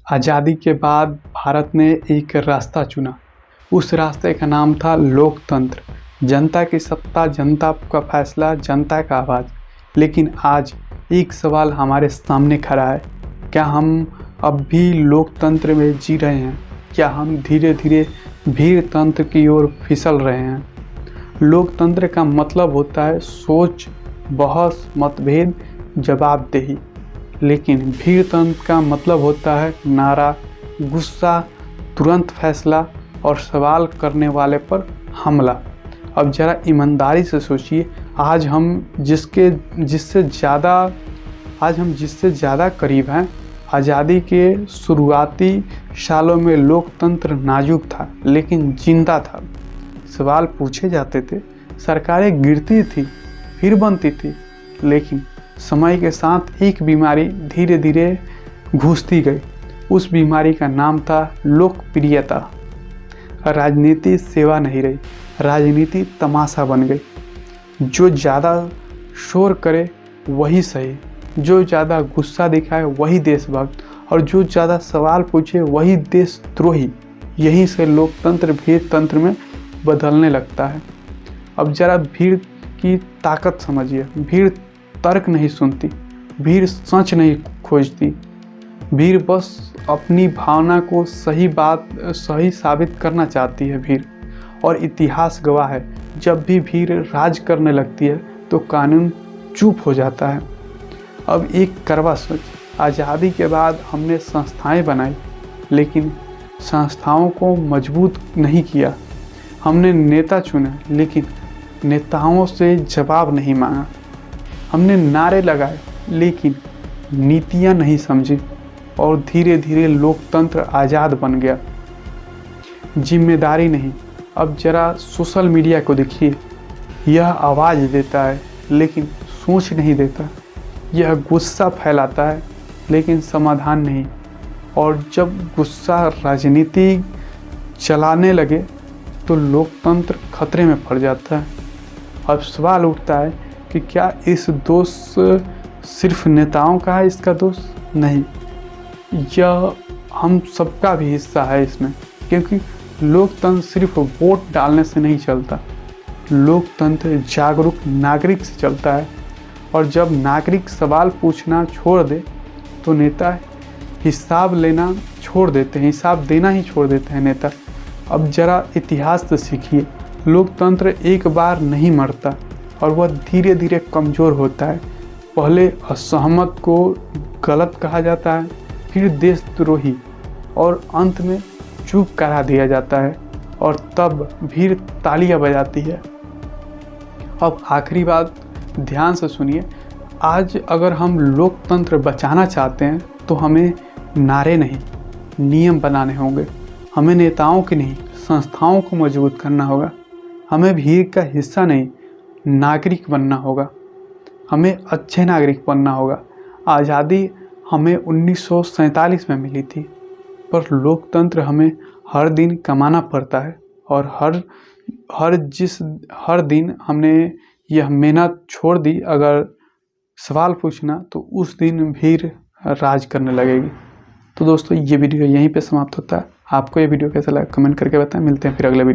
आज़ादी के बाद भारत ने एक रास्ता चुना। उस रास्ते का नाम था लोकतंत्र। जनता की सत्ता, जनता का फैसला, जनता का आवाज़। लेकिन आज एक सवाल हमारे सामने खड़ा है, क्या हम अब भी लोकतंत्र में जी रहे हैं? क्या हम धीरे धीरे भीड़तंत्र की ओर फिसल रहे हैं? लोकतंत्र का मतलब होता है सोच, बहस, मतभेद, जवाबदेही। लेकिन भीड़तंत्र का मतलब होता है नारा, गुस्सा, तुरंत फैसला और सवाल करने वाले पर हमला। अब ज़रा ईमानदारी से सोचिए, आज हम जिससे ज़्यादा करीब हैं। आज़ादी के शुरुआती सालों में लोकतंत्र नाजुक था लेकिन जिंदा था। सवाल पूछे जाते थे, सरकारें गिरती थी फिर बनती थी, लेकिन समय के साथ एक बीमारी धीरे धीरे घुसती गई। उस बीमारी का नाम था लोकप्रियता। राजनीति सेवा नहीं रही, राजनीति तमाशा बन गई। जो ज़्यादा शोर करे वही सही, जो ज़्यादा गुस्सा दिखाए वही देशभक्त, और जो ज़्यादा सवाल पूछे वही देशद्रोही। यहीं से लोकतंत्र भीड़तंत्र में बदलने लगता है। अब ज़रा भीड़ की ताकत समझिए। भीड़ तर्क नहीं सुनती, भीड़ सच नहीं खोजती, भीड़ बस अपनी भावना को सही साबित करना चाहती है। भीड़ और इतिहास गवाह है, जब भी भीड़ राज करने लगती है तो कानून चुप हो जाता है। अब एक कड़वा सच, आज़ादी के बाद हमने संस्थाएं बनाई, लेकिन संस्थाओं को मजबूत नहीं किया। हमने नेता चुने, लेकिन नेताओं से जवाब नहीं मांगा। हमने नारे लगाए, लेकिन नीतियां नहीं समझी, और धीरे धीरे लोकतंत्र आज़ाद बन गया। जिम्मेदारी नहीं। अब जरा सोशल मीडिया को देखिए, यह आवाज़ देता है लेकिन सोच नहीं देता। यह गुस्सा फैलाता है लेकिन समाधान नहीं। और जब गुस्सा राजनीति चलाने लगे तो लोकतंत्र खतरे में पड़ जाता है। अब सवाल उठता है कि क्या इस दोष सिर्फ नेताओं का है? इसका दोष नहीं, यह हम सबका भी हिस्सा है इसमें, क्योंकि लोकतंत्र सिर्फ वोट डालने से नहीं चलता। लोकतंत्र जागरूक नागरिक से चलता है, और जब नागरिक सवाल पूछना छोड़ दे तो नेता हिसाब लेना छोड़ देते हैं, हिसाब देना ही छोड़ देते हैं नेता। अब जरा इतिहास से सीखिए, लोकतंत्र एक बार नहीं मरता और वह धीरे धीरे कमज़ोर होता है। पहले असहमत को गलत कहा जाता है, फिर देशद्रोही, और अंत में चुप करा दिया जाता है, और तब भीड़ तालियां बजाती है। अब आखिरी बात ध्यान से सुनिए, आज अगर हम लोकतंत्र बचाना चाहते हैं तो हमें नारे नहीं, नियम बनाने होंगे। हमें नेताओं की नहीं, संस्थाओं को मजबूत करना होगा। हमें भीड़ का हिस्सा नहीं, नागरिक बनना होगा। हमें अच्छे नागरिक बनना होगा। आज़ादी हमें 1947 में मिली थी, पर लोकतंत्र हमें हर दिन कमाना पड़ता है, और हर दिन हमने यह मेहनत छोड़ दी अगर सवाल पूछना, तो उस दिन भीड़ राज करने लगेगी। तो दोस्तों, ये वीडियो यहीं पे समाप्त होता है। आपको ये वीडियो कैसा लगा कमेंट करके बताएं। मिलते हैं फिर अगले वीडियो।